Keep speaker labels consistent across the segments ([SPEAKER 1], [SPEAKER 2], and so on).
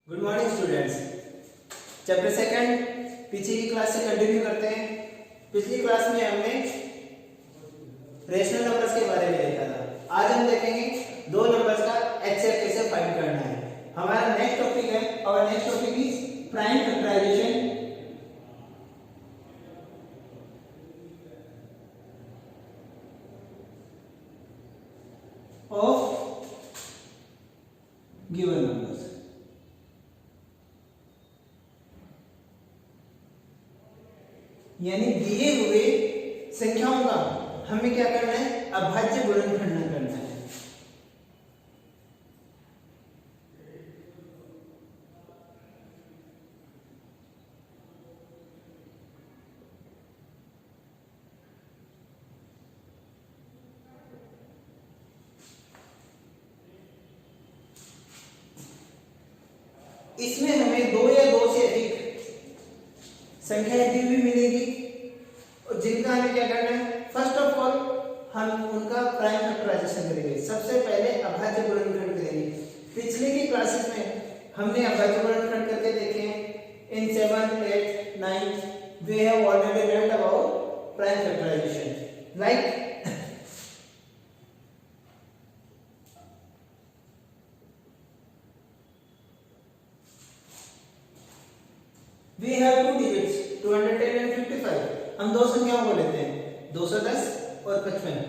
[SPEAKER 1] Good morning students. Chapter second पीछे की class से कंटिन्यू करते हैं। पिछली क्लास में हमने रेशनल नंबर्स के बारे में देखा था। आज हम देखेंगे दो नंबर्स का एचसीएफ कैसे फाइंड करना है। हमारा नेक्स्ट टॉपिक है और next topic is prime factorisation of given numbers. यानी दिए हुए संख्याओं का हमें क्या करना है, अभाज्य गुणनखंड करना है। इसमें हमें दो या दो से अधिक संख्याएं दी हुई मिलेगी और जिनका हमें क्या करना है, फर्स्ट ऑफ ऑल हम उनका प्राइम फैक्टराइजेशन करेंगे। सबसे पहले अभाज्य गुणनखंड करेंगे। पिछले की क्लासेस में हमने अभाज्य गुणनखंड करके देखे हैं। इन 7, 8, 9 we have already learned about prime factorization. Like we have two digits 210 and 55। हम दो संख्याओं को लेते हैं 210 और 55।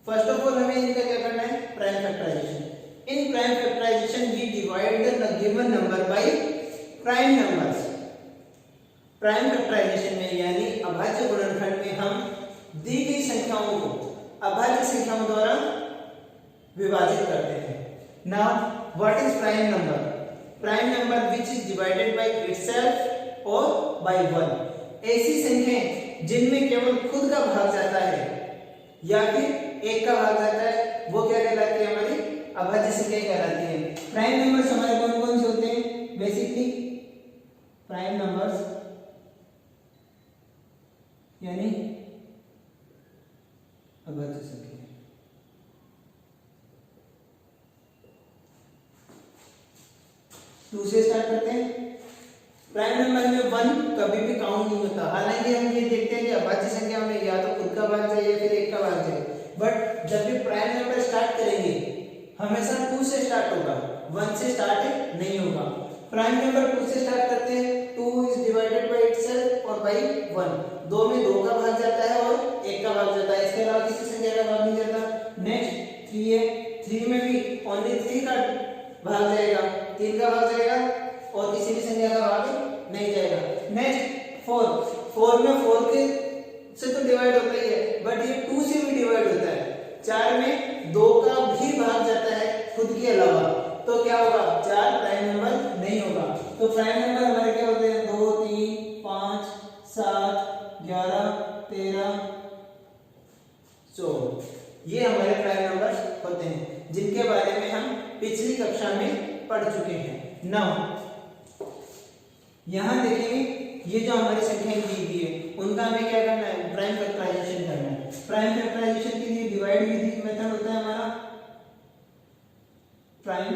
[SPEAKER 1] फर्स्ट ऑफ ऑल हमें इनका क्या करना है, prime factorization. In prime factorization we divide the given number by prime numbers. Prime factorization में यानी अभाज्य गुणनखंड में हम दी गई संख्याओं को अभाज्य संख्याओं द्वारा विभाजित करते हैं। Now what is prime number? Prime number which is divided by itself और बाय 1। ऐसी संख्याएं जिनमें केवल खुद का भाग जाता है या फिर एक का भाग जाता है वो क्या कहलाती है, हमारी अभाज्य संख्याएं कहलाती हैं। प्राइम नंबर्स हमारे कौन कौन से होते हैं? बेसिकली प्राइम नंबर्स यानी अभाज्य संख्या। टू से स्टार्ट करते हैं। प्राइम नंबर में 1 कभी भी काउंट नहीं होता। हालांकि हम ये देखते हैं कि अभाज्य संख्या में या तो खुद का भाग जाए या फिर एक का भाग जाए, बट जब भी प्राइम नंबर स्टार्ट करेंगे हमेशा 2 से स्टार्ट होगा, 1 से स्टार्ट नहीं होगा। प्राइम नंबर 2 से स्टार्ट करते हैं। 2 इज डिवाइडेड बाय इटसेल्फ और बाय 1। 2 में 2 का भाग जाता है और 1 का भाग जाता है, इसके अलावा किसी संख्या का भाग नहीं जाता। नेक्स्ट 3 है। 3 में भी ओनली 3 का भाग जाएगा, 3 का भाग जाएगा और किसी भी संख्या का भाग नहीं जाएगा। नेक्स्ट 4 में 4 के से तो डिवाइड होता ही है, बट ये 2 से भी डिवाइड होता है। 4 में 2 का भी भाग जाता है खुद के अलावा, तो क्या होगा, 4 प्राइम नंबर नहीं होगा। तो प्राइम नंबर हमारे क्या होते हैं, 2, 3, 5, 7, 11, 13, 14। ये हमारे प्राइम नंबर्स होते हैं जिनके बारे में हम पिछली कक्षा में पढ़ चुके हैं। नाउ यहां देखेंगे ये जो हमारी संख्याएं दी गई है उनका हमें क्या करना है, प्राइम फैक्टराइजेशन करना है। प्राइम फैक्टराइजेशन के लिए डिवाइड विधि मेथड होता है हमारा प्राइम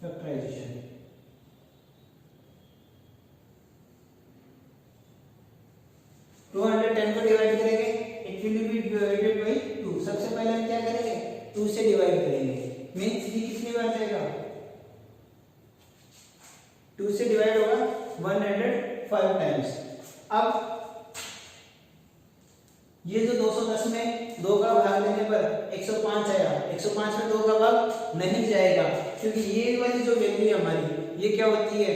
[SPEAKER 1] फैक्टराइजेशन। टू 210 को डिवाइड करेंगे, it will be divided by 2। सबसे पहले हम क्या करेंगे, 2 से डिवाइड करेंगे। मींस 3 कितनी बार जाएगा, 2 से डिवाइड होगा 105 टाइम्स। अब ये जो 210 में 2 का भाग देने पर 105 आया। 105 में 2 का भाग नहीं जाएगा क्योंकि ये वाली जो वैल्यू है हमारी ये क्या होती है,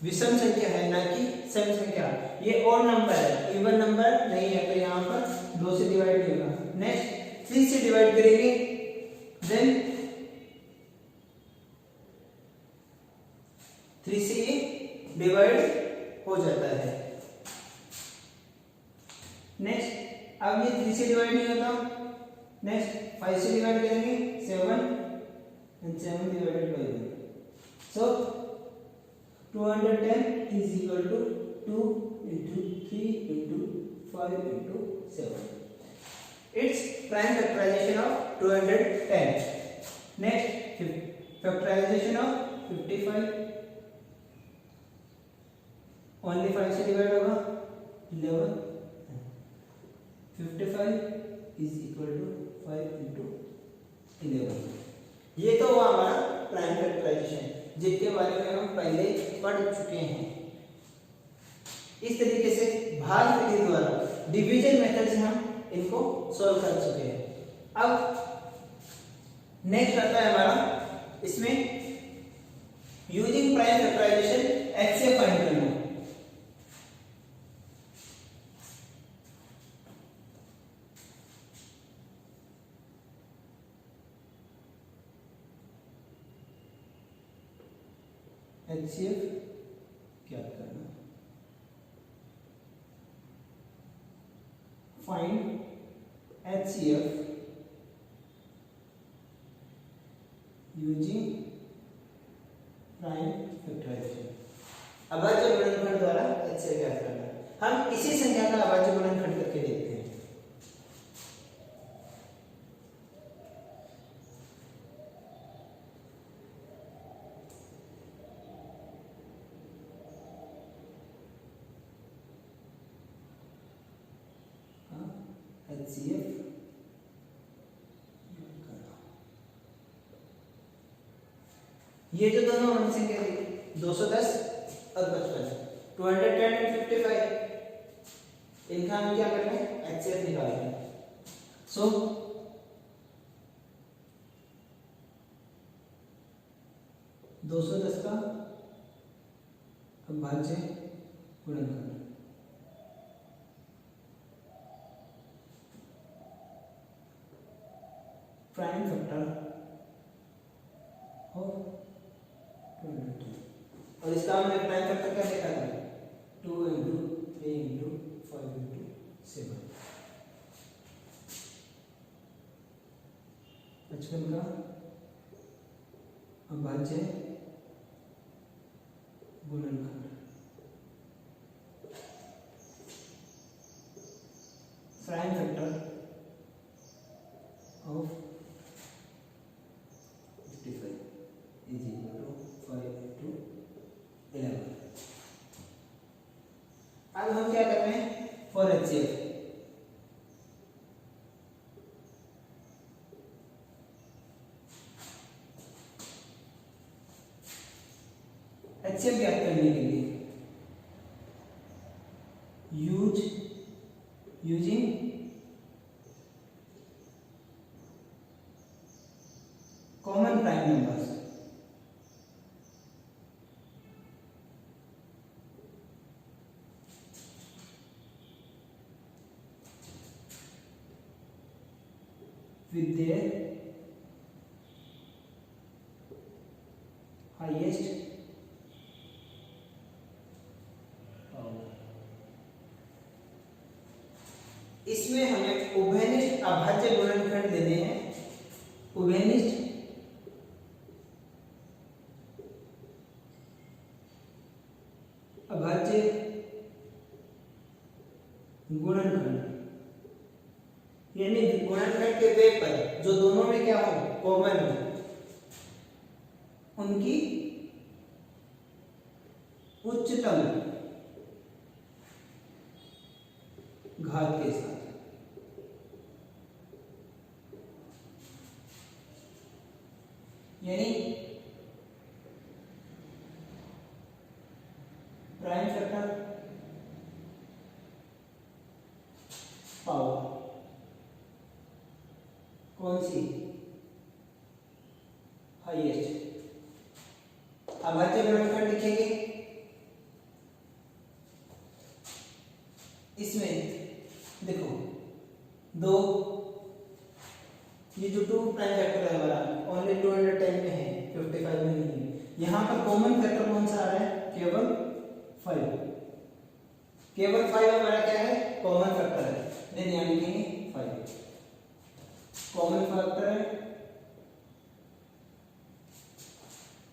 [SPEAKER 1] विषम संख्या है ना कि सम संख्या। ये ऑड नंबर है, इवन नंबर नहीं है, तो यहाँ पर 2 से डिवाइड नहीं होगा। नेक्स्ट 3 से डिवाइड करेंगे, देन 3 से ये डिवाइड हो जाता है। नेक्स्ट अब ये 3 से डिवाइड नहीं होता। नेक्स्ट 5 से डिवाइड करेंगे, 7 and 7 divided by 1. So 210 is equal to 2 into 3 into 5 into 7। its prime factorization of 210. Next, factorization of 55, only 5 से डिवाइड होगा 11, 55 is equal to 5 into 11. ये तो हुआ हमारा प्राइम फैक्टराइजेशन, जिसके बारे में हम पहले पढ़ चुके हैं। इस तरीके से भाग विधि द्वारा, डिवीजन मेथड से हम इनको सॉल्व कर चुके हैं। अब नेक्स्ट आता है हमारा, इसमें using prime factorization HCF find करना। HCF क्या करना, find HCF using prime factorization. अभाज्य गुणनखंड द्वारा HCF क्या करना, हम इसी संख्या का अभाज्य गुणनखंड करके देखते हैं। HCF ये जो दोनों वन संख्या थी 210 और 55, 210 और 55, इनका हम क्या करेंगे, HCF निकालेंगे। सो 210 का अभाज्य गुणनखंड, प्राइम फैक्टर ऑफ 210, और इसका हमने प्राइम फैक्टर क्या देखा था, 2 into 3 into 5 into 7, 55 का अभाज्य गुणनखंड, prime factor of 55 is equal to 5 into 11. अब हम क्या कर रहे हैं, फॉर HCF HCF ज्ञात करने के लिए using common prime numbers, with their highest power। इसमें हमें उभयनिष्ठ अभाज्य गुणनखंड देने हैं। उभयनिष्ठ अभाज्य गुणनखंड, यानी गुणनखंड के वे पर जो दोनों में क्या हो, कॉमन हो, उनकी उच्चतम घात के साथ, यानी प्राइम फैक्टर पावर कौन सी, हाईएस्ट। अभाज्य गुणनखंड लिखेंगे, इसमें देखो दो, ये जो 2 प्राइम फैक्टर है हमारा ओनली 210 में है, 55 में नहीं है। यहाँ पर कॉमन फैक्टर कौन सा आ रहा है, केवल 5, केवल 5 हमारा क्या है, कॉमन फैक्टर है, ध्यान रखेंगे 5 कॉमन फैक्टर है।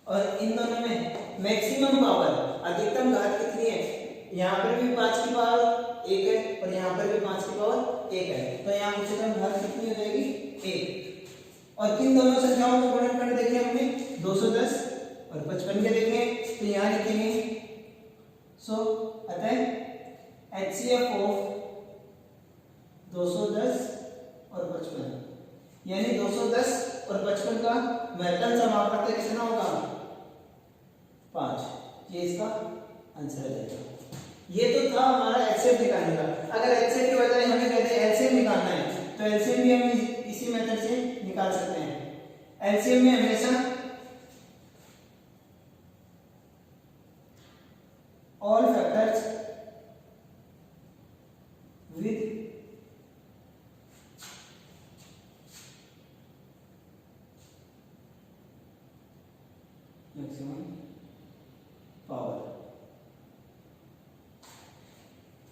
[SPEAKER 1] और इन दोनों में मैक्सिमम पावर, अधिकतम घात कितनी है, यहाँ पर भी 5 की पावर 1 है और यहाँ पर भी 5 की पावर 1 है, तो यहाँ उच्चतम घात कितनी हो जाएगी 1। और किन दोनों संख्याओं का गुणनखंड देखे हमने 210 और 55 के देखे, तो यहाँ लिखेंगे सो अतः HCF ऑफ 210 और 55 यानी 210 और 55 का महत्तम समापन कितना होगा 5। ये इसका आंसर है जाएगा। ये तो था हमारा एचसीएफ निकालने का। अगर एचसीएफ की बजाय हमें कहते हैं एलसीएम निकालना है तो एलसीएम भी हम इसी मेथड से निकाल सकते हैं। एलसीएम में हमेशा all factors with maximum power.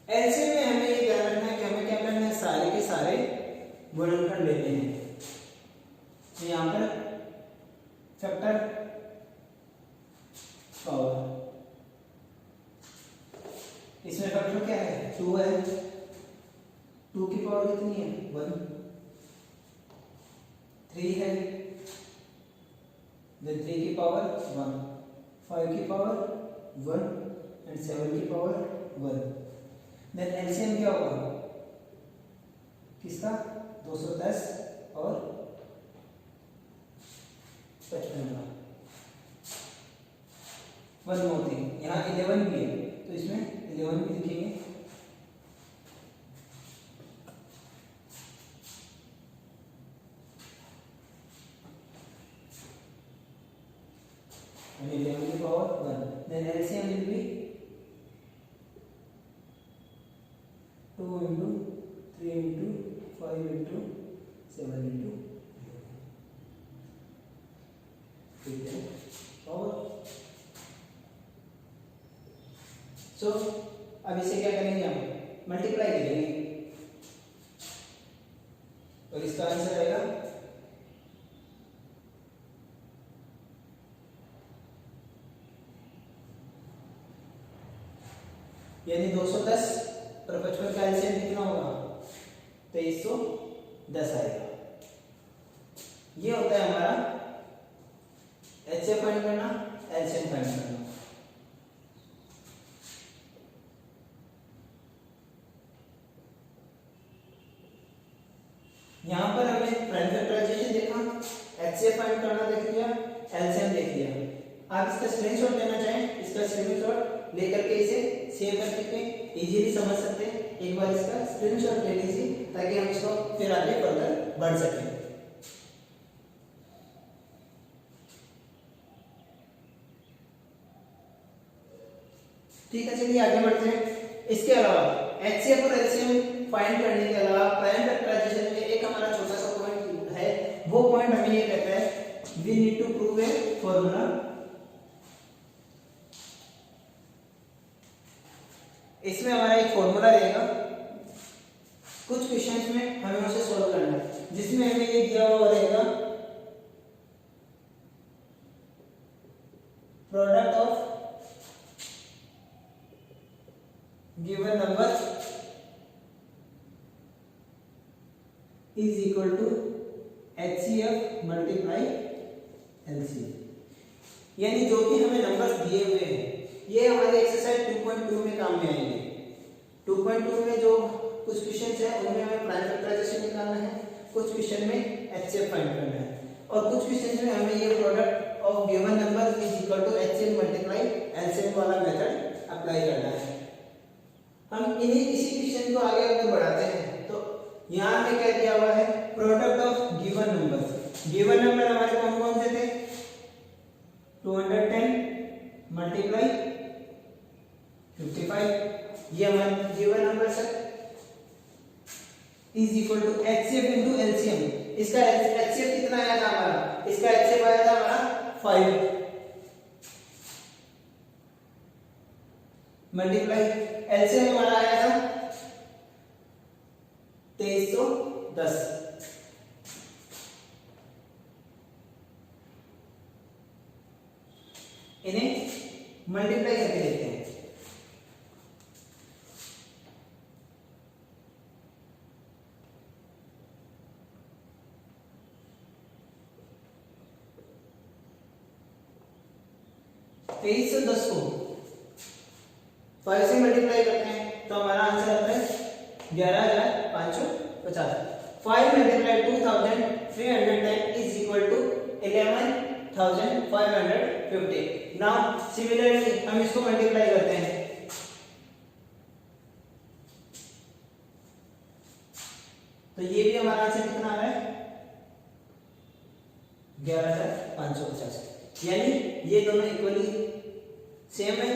[SPEAKER 1] LCM में हमें ये ध्यान रखना है कि हमें क्या करना है, सारे के सारे गुणनखंड लेने हैं। तो यहाँ पर फैक्टर पावर, इसमें फैक्टर क्या है 2 है, 2 की पावर कितनी है 1, 3 है, then 3 की पावर 1, 5 की पावर 1 एंड 7 की पावर 1। देन एलसीएम क्या होगा किसका 210 और 55 का। 1 मोर थिंग, यहाँ 11 भी है तो इसमें 11 भी लिखेंगे। and 11 की power 1, then LCM will be 2 into 3 into 5 into 7 into 11 power. So अब इसे क्या करेंगे हम मल्टीप्लाई करेंगे और इसका आंसर आएगा यानी 210 और 55 का एलसीएम कितना होगा 2310 आएगा। ये होता है हमारा एचसीएफ फाइंड करना, एलसीएम फाइंड करना। यहाँ पर हमने प्राइम फैक्टराइजेशन देखा, एचसीएफ फाइंड करना देख लिया, एलसीएम देख लिया। आप इसका स्क्रीनशॉट लेना चाहें, इसका स्क्रीनशॉट लेकर के इसे सेव करके इजीली समझ सकते हैं। एक बार इसका स्क्रीनशॉट ले लीजिए ताकि हम इसको फिर आगे फर्दर बढ़ सकें। ठीक है, चलिए आगे बढ़ते हैं। इसके अलावा एचसीएफ और एलसीएम फाइंड करने के अलावा प्राइम फैक्टराइजेशन में एक हमारा छोटा सा पॉइंट है, वो पॉइंट हमें ये कहता है we need to prove a formula. इसमें हमारा एक फॉर्मूला रहेगा, कुछ क्वेश्चंस में हमें उसे सॉल्व करना है, जिसमें हमें ये दिया हुआ रहेगा product of given number is equal to HCF multiply LCM। यानी जो भी हमें नंबर्स दिए हुए हैं ये हमारे एक्सरसाइज 2.2 में काम में आएंगे। 2.2 में जो कुछ क्वेश्चन है उनमें हमें प्राइम फैक्टराइजेशन निकालना है, कुछ क्वेश्चन में HCF फाइंड करना है और कुछ क्वेश्चन में हमें ये product of given number is equal to HCF multiply LCM वाला मेथड अप्लाई करना है। हम इसी क्वेश्चन को आगे अगर बढ़ाते हैं तो यहाँ में क्या दिया हुआ है product of given numbers. Given number हमारे कौन कौन से थे 210 मल्टीप्लाई 55, ये हमारे गिवन नंबर है is equal to HCF into LCM। इसका HCF कितना आया था हमारा, इसका HCF आया था हमारा 5 मल्टीप्लाई LCM हमारा आया था 2310। इन्हें मल्टीप्लाई करके देखते हैं। 2310 को 5 से मल्टीप्लाई करते हैं तो हमारा आंसर आता है 11550। 5 multiply 2310 is equal to 11550। Now similarly हम इसको मल्टीप्लाई करते हैं तो ये भी हमारा आंसर कितना आ रहा है 11550। यानी ये दोनों इक्वली सेम है।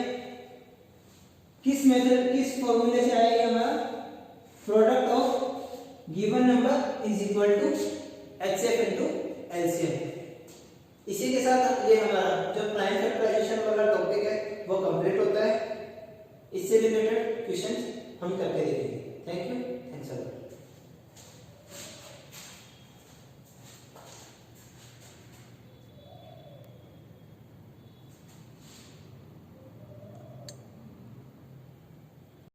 [SPEAKER 1] किस मेथड किस फॉर्मूले से आया ये हमारा product of given number is equal to HCF into LCM. इसी के साथ ये हमारा जो प्राइम फैक्टराइजेशन वाला टॉपिक है वो कंप्लीट होता है। इससे रिलेटेड क्वेश्चंस हम करके देखेंगे। Thank you.